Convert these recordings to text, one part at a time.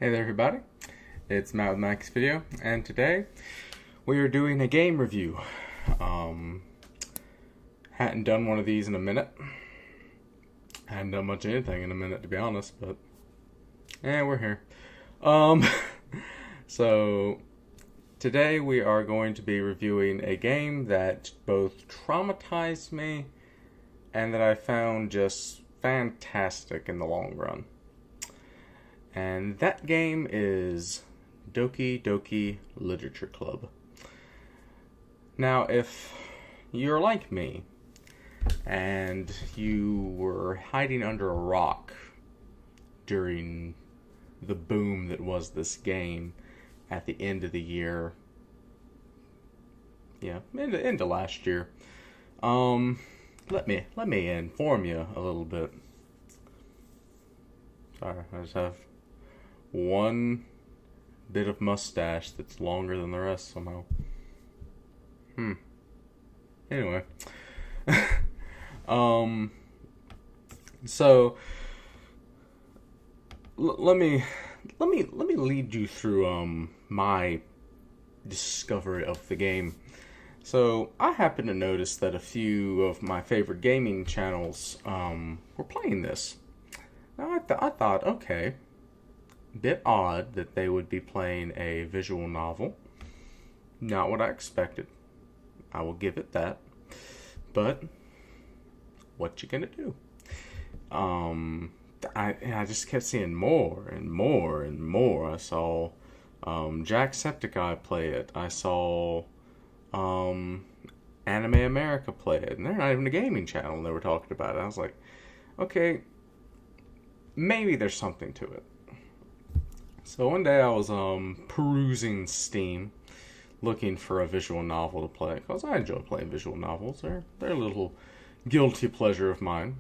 Hey there everybody, it's Matt with Max Video, and today we are doing a game review. Hadn't done one of these in a minute. Hadn't done much of anything in a minute, to be honest, but we're here. So today we are going to be reviewing a game that both traumatized me and that I found just fantastic in the long run. And that game is Doki Doki Literature Club. Now, if you're like me, and you were hiding under a rock during the boom that was this game at the end of the year, into last year, let me inform you a little bit. Sorry, I just have one bit of mustache that's longer than the rest somehow. Anyway. So let me lead you through my discovery of the game. So I happened to notice that a few of my favorite gaming channels were playing this. Now I thought, okay, bit odd that they would be playing a visual novel. Not what I expected. I will give it that. But what you gonna do? I just kept seeing more and more and more. I saw Jacksepticeye play it. I saw Anime America play it, and they're not even a gaming channel. And they were talking about it. I was like, okay, maybe there's something to it. So one day I was perusing Steam, looking for a visual novel to play, because I enjoy playing visual novels. They're a little guilty pleasure of mine.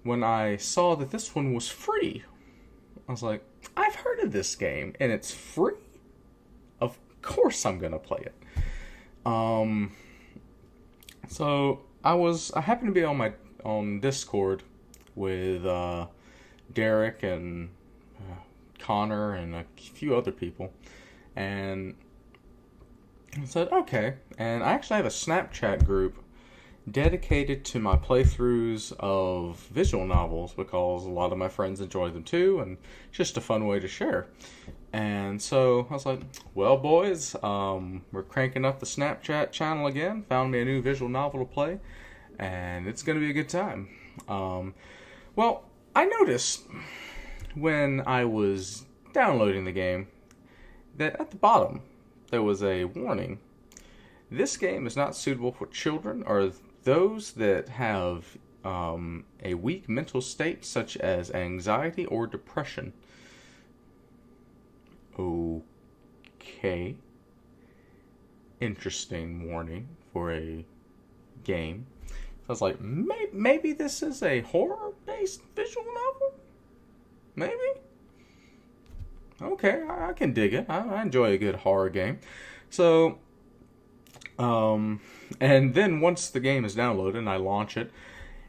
When I saw that this one was free, I was like, I've heard of this game, and it's free? Of course I'm gonna play it. So I happened to be on Discord with Derek and Connor and a few other people, and I said, okay. And I actually have a Snapchat group dedicated to my playthroughs of visual novels because a lot of my friends enjoy them too, and it's just a fun way to share. And so I was like, well, boys, we're cranking up the Snapchat channel again. Found me a new visual novel to play, and it's going to be a good time. Well, I noticed when I was downloading the game that at the bottom there was a warning. This game is not suitable for children or those that have a weak mental state such as anxiety or depression. Okay. Interesting warning for a game. I was like, maybe this is a horror-based visual novel? Maybe? Okay, I can dig it. I enjoy a good horror game. So, and then once the game is downloaded and I launch it,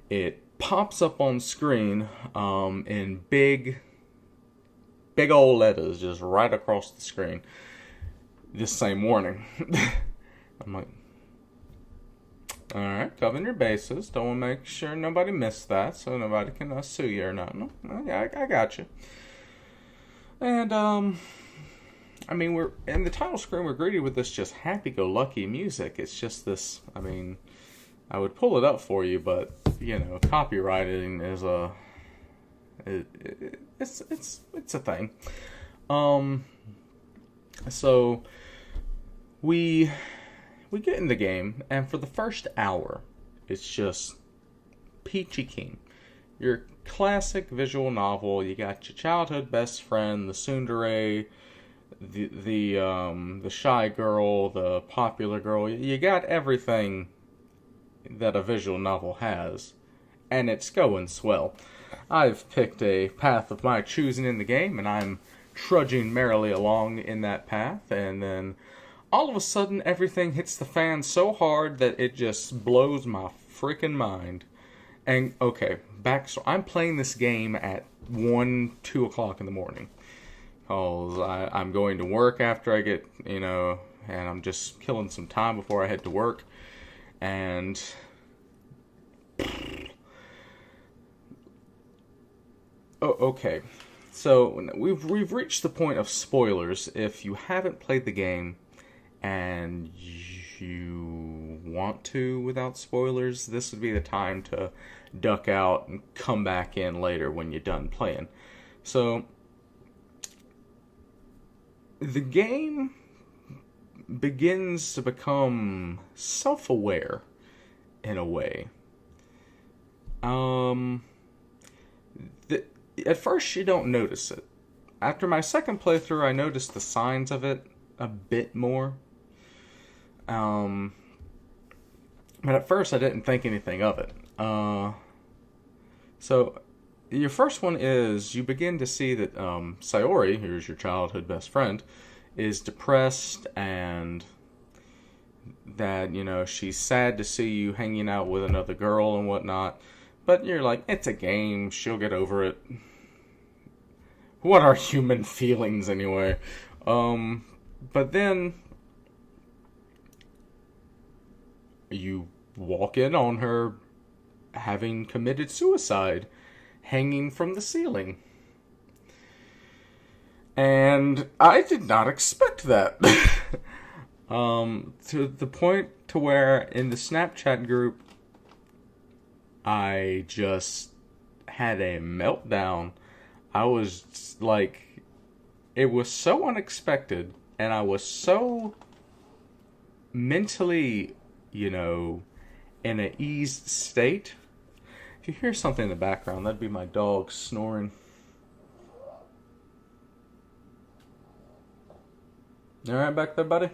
it pops up on screen in big old letters just right across the screen. This same warning. I'm like, alright, covering your bases. Don't want to make sure nobody missed that so nobody can sue you or nothing. No, I got you. And, I mean, we're in the title screen, we're greeted with this just happy-go-lucky music. It's just this, I mean, I would pull it up for you, but, copywriting is it's a thing. So, we get in the game, and for the first hour, it's just peachy keen. Your classic visual novel. You got your childhood best friend, the tsundere, the shy girl, the popular girl. You got everything that a visual novel has, and it's going swell. I've picked a path of my choosing in the game, and I'm trudging merrily along in that path, and then all of a sudden everything hits the fan so hard that it just blows my freaking mind. And, okay, backstory. I'm playing this game at 1, 2 o'clock in the morning. Because I'm going to work after I get, and I'm just killing some time before I head to work. And okay. So we've reached the point of spoilers. If you haven't played the game and you want to without spoilers, this would be the time to duck out and come back in later when you're done playing. So the game begins to become self-aware in a way. At first you don't notice it. After my second playthrough, I noticed the signs of it a bit more. But at first I didn't think anything of it. So your first one is you begin to see that Sayori, who's your childhood best friend, is depressed and that, she's sad to see you hanging out with another girl and whatnot. But you're like, it's a game, she'll get over it. What are human feelings anyway? But then you walk in on her having committed suicide, hanging from the ceiling. And I did not expect that. To the point to where in the Snapchat group, I just had a meltdown. I was like, it was so unexpected, and I was so mentally, in an eased state. If you hear something in the background, that'd be my dog snoring. You alright back there, buddy?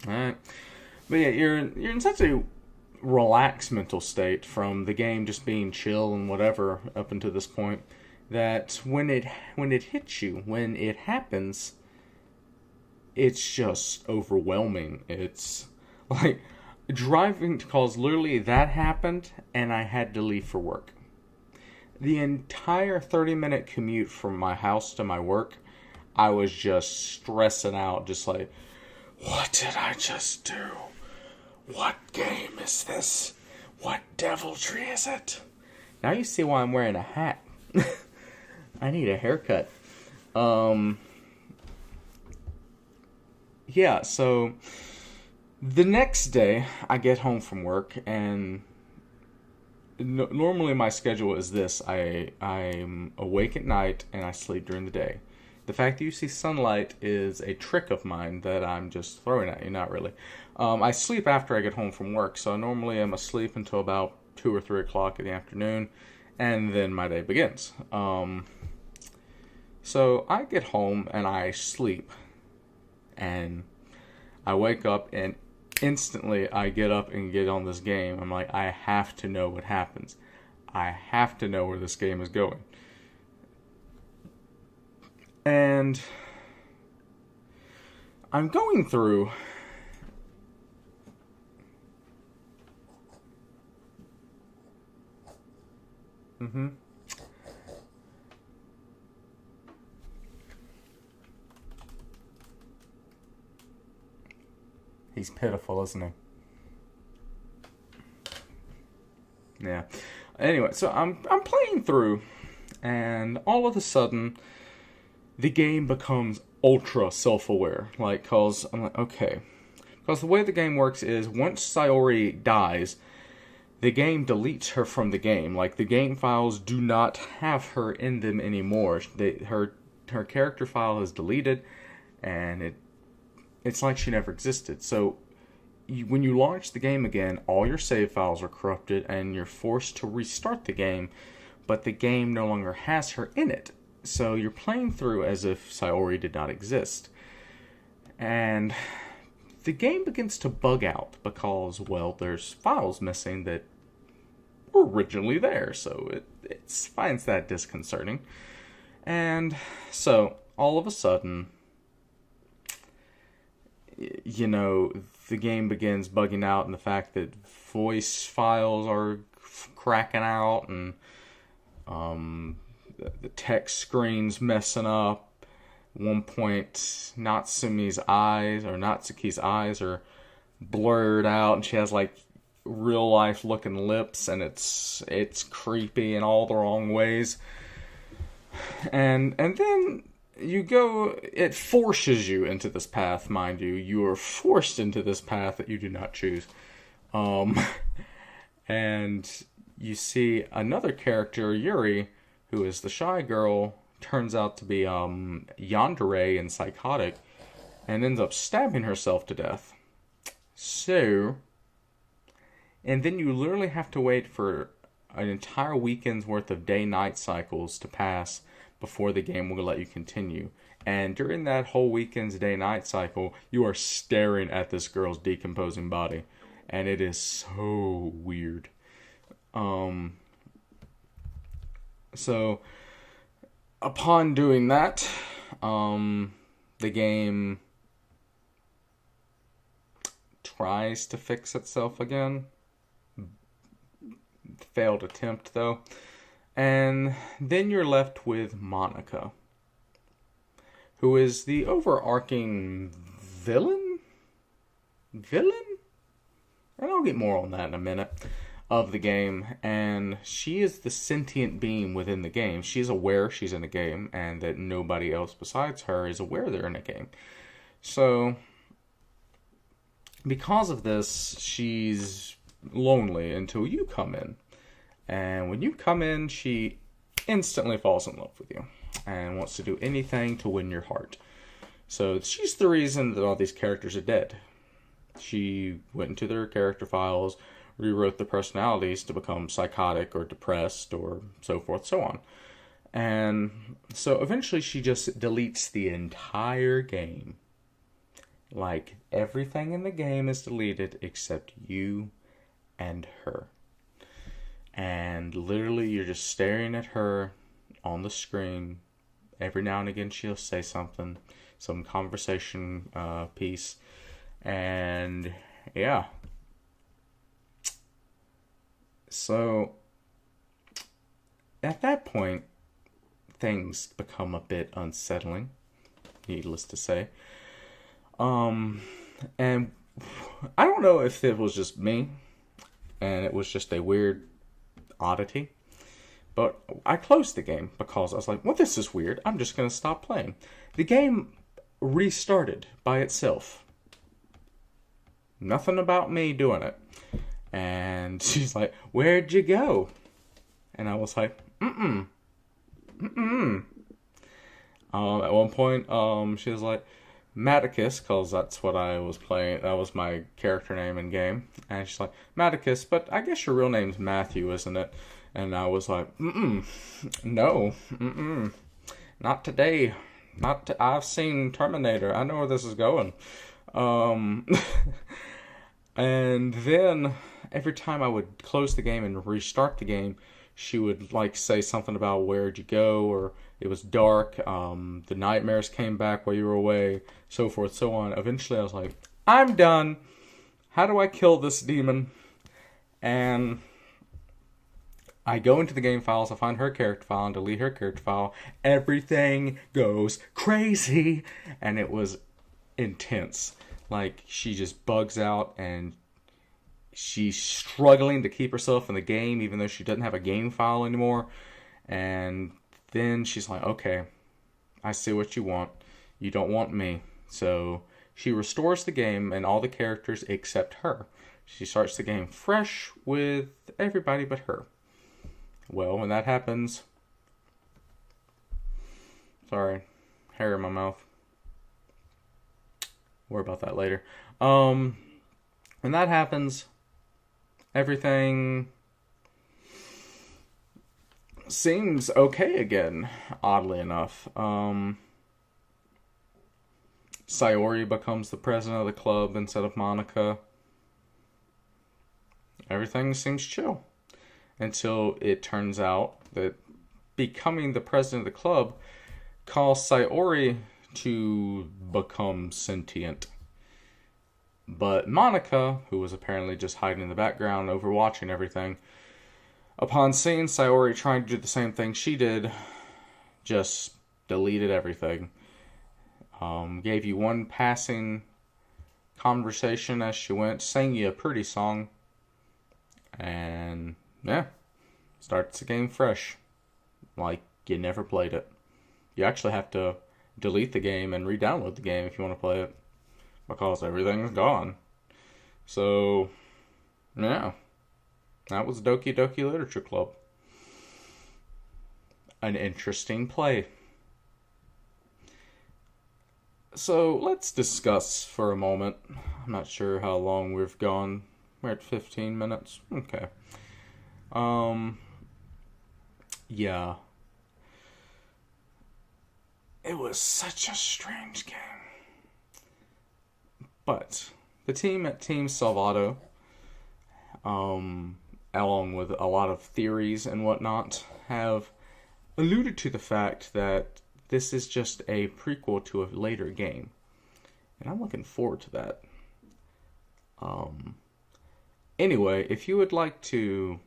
Alright. But yeah, you're in such a relaxed mental state from the game just being chill and whatever up until this point that when it hits you, when it happens, it's just overwhelming. It's like driving, because literally that happened and I had to leave for work. The entire 30-minute commute from my house to my work, I was just stressing out, just like, what did I just do? What game is this? What deviltry is it? Now you see why I'm wearing a hat. I need a haircut. Yeah, so the next day I get home from work and normally my schedule is this. I'm awake at night and I sleep during the day. The fact that you see sunlight is a trick of mine that I'm just throwing at you, not really. I sleep after I get home from work, so normally I'm asleep until about 2 or 3 o'clock in the afternoon, and then my day begins. So I get home and I sleep, and I wake up and instantly I get up and get on this game. I'm like, I have to know what happens. I have to know where this game is going. And I'm going through He's pitiful, isn't he? Yeah. Anyway, so I'm playing through, and all of a sudden, the game becomes ultra self-aware. Cause I'm like, okay. Because the way the game works is, once Sayori dies, the game deletes her from the game. The game files do not have her in them anymore. Her character file is deleted, and it's like she never existed. So, when you launch the game again, all your save files are corrupted, and you're forced to restart the game, but the game no longer has her in it. So you're playing through as if Sayori did not exist. And the game begins to bug out because, well, there's files missing that were originally there. So it finds that disconcerting. And so all of a sudden, the game begins bugging out, and the fact that voice files are cracking out, and the text screen's messing up. At one point, Natsuki's eyes are blurred out, and she has like real life looking lips, and it's creepy in all the wrong ways. And then it forces you into this path, mind you. You are forced into this path that you do not choose. And you see another character, Yuri, who is the shy girl, turns out to be yandere and psychotic, and ends up stabbing herself to death. So, and then you literally have to wait for an entire weekend's worth of day-night cycles to pass before the game will let you continue. And during that whole weekend's day-night cycle, you are staring at this girl's decomposing body. And it is so weird. So, upon doing that, the game tries to fix itself again. Failed attempt, though. And then you're left with Monica, who is the overarching villain? And I'll get more on that in a minute, of the game. And she is the sentient being within the game. She's aware she's in a game, and that nobody else besides her is aware they're in a game. So, because of this, she's lonely until you come in. And when you come in, she instantly falls in love with you and wants to do anything to win your heart. So she's the reason that all these characters are dead. She went into their character files, rewrote the personalities to become psychotic or depressed or so forth, so on. And so eventually she just deletes the entire game. Like, everything in the game is deleted except you and her. And literally you're just staring at her on the screen. Every now and again she'll say something, some conversation piece. And yeah. So at that point, things become a bit unsettling, needless to say. And I don't know if it was just me and it was just a weird oddity, but I closed the game because I was like, well, this is weird. I'm just going to stop playing. The game restarted by itself. Nothing about me doing it. And she's like, where'd you go? And I was like, At one point, she was like, Maticus, because that's what I was playing. That was my character name in game. And she's like, Maticus, but I guess your real name's Matthew, isn't it? And I was like, no, not today. I've seen Terminator. I know where this is going. And then every time I would close the game and restart the game, she would like say something about where'd you go, or it was dark, the nightmares came back while you were away, so forth, so on. Eventually I was like, I'm done. How do I kill this demon? And I go into the game files, I find her character file, and delete her character file. Everything goes crazy. And it was intense. Like, she just bugs out, and she's struggling to keep herself in the game, even though she doesn't have a game file anymore. And then she's like, okay, I see what you want. You don't want me. So she restores the game and all the characters except her. She starts the game fresh with everybody but her. Well, when that happens... Sorry, hair in my mouth. Worry about that later. When that happens, everything seems okay again, oddly enough. Sayori becomes the president of the club instead of Monica. Everything seems chill. Until it turns out that becoming the president of the club caused Sayori to become sentient. But Monica, who was apparently just hiding in the background, overwatching everything, upon seeing Sayori trying to do the same thing she did, just deleted everything. Gave you one passing conversation as she went, sang you a pretty song, and yeah, starts the game fresh, like you never played it. You actually have to delete the game and re-download the game if you want to play it, because everything's gone. So, yeah, that was Doki Doki Literature Club. An interesting play. So, let's discuss for a moment. I'm not sure how long we've gone. We're at 15 minutes. Okay. Yeah. It was such a strange game. But the team at Team Salvato, along with a lot of theories and whatnot, have alluded to the fact that this is just a prequel to a later game. And I'm looking forward to that. Anyway, if you would like to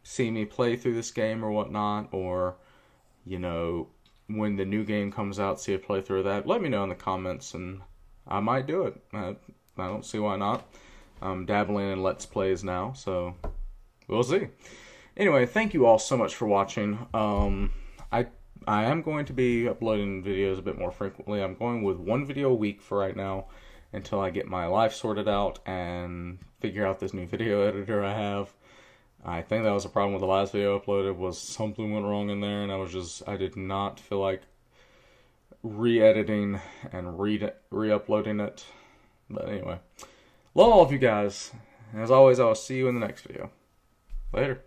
see me play through this game or whatnot, or, you know, when the new game comes out, see a playthrough of that, let me know in the comments, and I might do it. I don't see why not. I'm dabbling in Let's Plays now, so we'll see. Anyway, thank you all so much for watching. I am going to be uploading videos a bit more frequently. I'm going with one video a week for right now until I get my life sorted out and figure out this new video editor I have. I think that was a problem with the last video I uploaded, was something went wrong in there, and I did not feel like re-editing and re-uploading it. But anyway, love all of you guys. As always, I'll see you in the next video. Later.